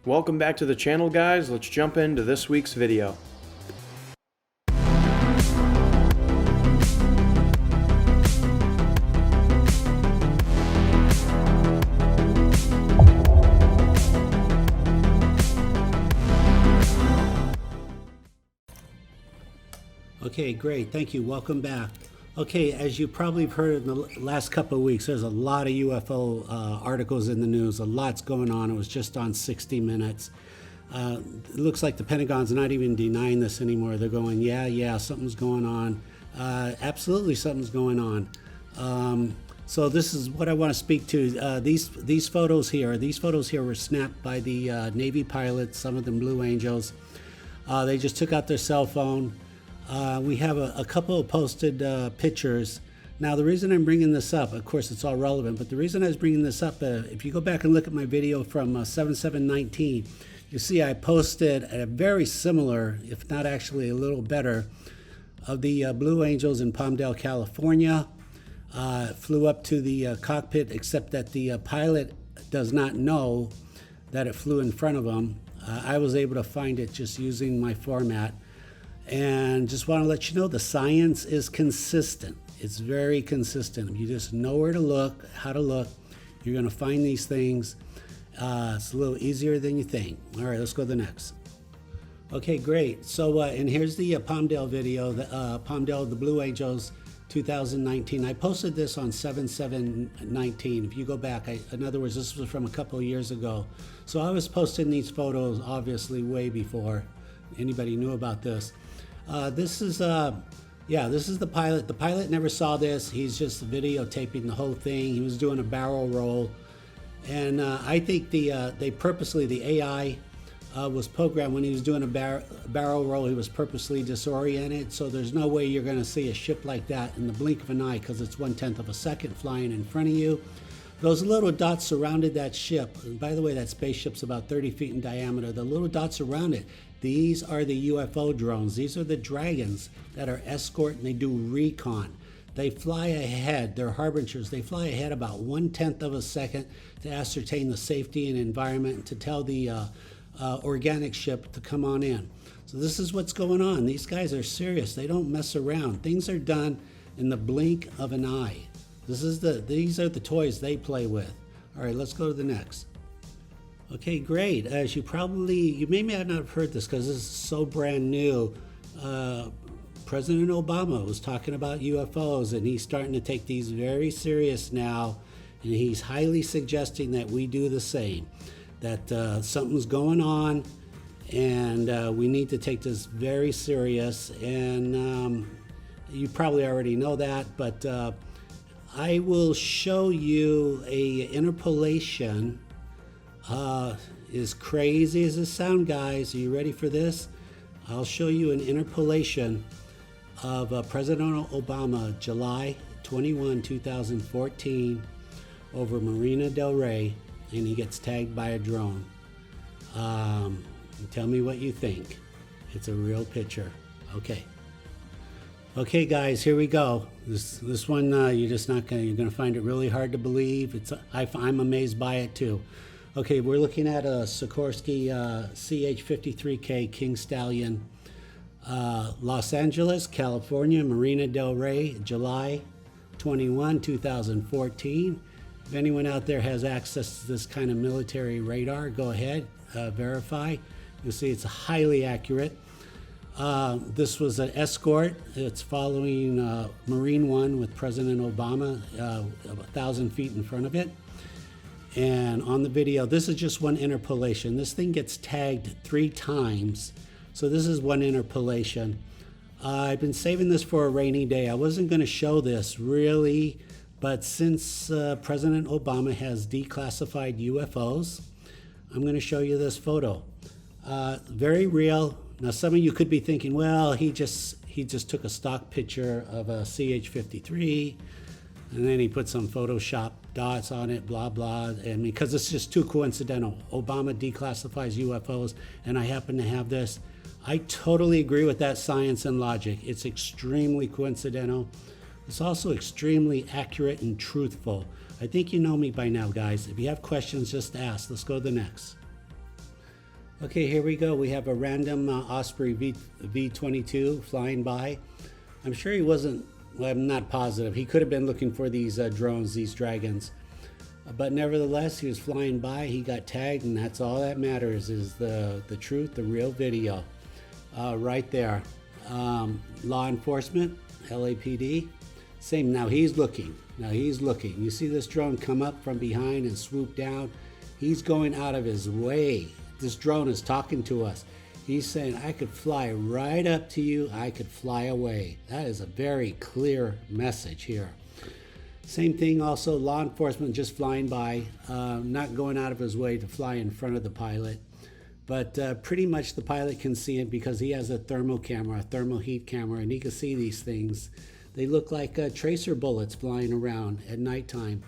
Welcome back to the channel, guys. Let's jump into this week's video. Okay, great. Thank you. Welcome back. Okay, as you probably have heard in the last couple of weeks, there's a lot of UFO articles in the news. A lot's going on. It was just on 60 Minutes. It looks like the Pentagon's not even denying this anymore. They're going, yeah, something's going on. Absolutely something's going on. So this is what I want to speak to. These photos here were snapped by the Navy pilots, some of them Blue Angels. They just took out their cell phone. We have a couple of posted pictures. Now, the reason I'm bringing this up, of course, it's all relevant, but the reason I was bringing this up, if you go back and look at my video from 7/7/19, you see I posted a very similar, if not actually a little better, of the Blue Angels in Palmdale, California. Flew up to the cockpit, except that the pilot does not know that it flew in front of him. I was able to find it just using my format. And just want to let you know the science is consistent. It's very consistent. If you just know where to look, how to look, you're going to find these things. It's a little easier than you think. All right, let's go to the next. Okay, great. So, and here's the Palmdale video, Palmdale, the Blue Angels 2019. I posted this on 7/7/19. If you go back, in other words, this was from a couple of years ago. So I was posting these photos obviously way before anybody knew about this. This is the pilot. The pilot never saw this. He's just videotaping the whole thing. He was doing a barrel roll, and I think the AI was programmed when he was doing a barrel roll. He was purposely disoriented, so there's no way you're going to see a ship like that in the blink of an eye, because it's 1/10 of a second flying in front of you. Those little dots surrounded that ship. And by the way, that spaceship's about 30 feet in diameter. The little dots around it, these are the UFO drones. These are the Dragons that are escort, and they do recon. They fly ahead. They're harbingers. They fly ahead about 1/10 of a second to ascertain the safety and environment and to tell the organic ship to come on in. So this is what's going on. These guys are serious. They don't mess around. Things are done in the blink of an eye. These are the toys they play with. All right, let's go to the next. Okay, great. As you may not have heard this because this is so brand new. President Obama was talking about UFOs, and he's starting to take these very serious now, and he's highly suggesting that we do the same. That something's going on, and we need to take this very serious. And you probably already know that, but I will show you a interpolation. As crazy as it sounds, guys, are you ready for this? I'll show you an interpolation of President Obama, July 21, 2014, over Marina Del Rey, and he gets tagged by a drone. Tell me what you think. It's a real picture. Okay, guys, here we go. This one, you're gonna find it really hard to believe. I'm amazed by it too. Okay, we're looking at a Sikorsky CH-53K King Stallion, Los Angeles, California, Marina Del Rey, July 21, 2014. If anyone out there has access to this kind of military radar, go ahead, verify. You'll see it's highly accurate. This was an escort. It's following Marine One with President Obama, 1,000 feet in front of it. And on the video, this is just one interpolation. This thing gets tagged 3 times. So this is one interpolation. I've been saving this for a rainy day. I wasn't going to show this really, but since President Obama has declassified UFOs, I'm going to show you this photo. Very real. Now, some of you could be thinking, well, he just took a stock picture of a CH-53, and then he put some Photoshop dots on it, blah, blah, and because it's just too coincidental. Obama declassifies UFOs, and I happen to have this. I totally agree with that science and logic. It's extremely coincidental. It's also extremely accurate and truthful. I think you know me by now, guys. If you have questions, just ask. Let's go to the next. Okay, here we go. We have a random Osprey V22 flying by. I'm sure he wasn't, well, I'm not positive. He could have been looking for these drones, these dragons. But nevertheless, he was flying by, he got tagged, and that's all that matters is the truth, the real video. Right there. Law enforcement, LAPD, same. Now he's looking. You see this drone come up from behind and swoop down. He's going out of his way. This drone is talking to us. He's saying, I could fly right up to you, I could fly away. That is a very clear message here. Same thing also, law enforcement just flying by, not going out of his way to fly in front of the pilot. But pretty much the pilot can see it because he has a thermal camera, a thermal heat camera, and he can see these things. They look like tracer bullets flying around at nighttime.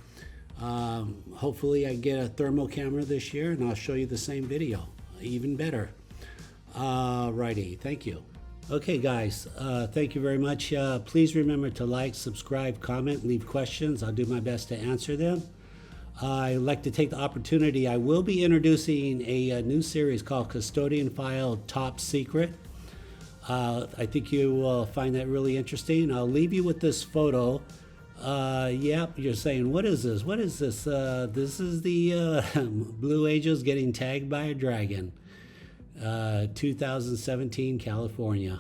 Hopefully I get a thermal camera this year and I'll show you the same video, even better. Righty, thank you. Okay guys, thank you very much. Please remember to like, subscribe, comment, leave questions. I'll do my best to answer them. I'd like to take the opportunity. I will be introducing a new series called Custodianfile Top Secret. I think you will find that really interesting. I'll leave you with this photo. Yep, you're saying, what is this? What is this? This is the Blue Angels getting tagged by a dragon. 2017, California.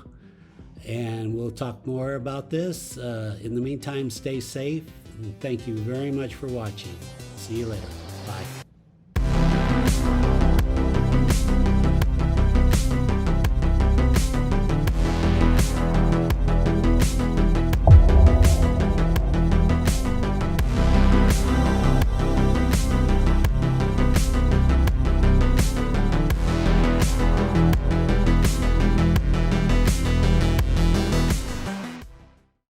And we'll talk more about this. In the meantime, stay safe. And thank you very much for watching. See you later. Bye.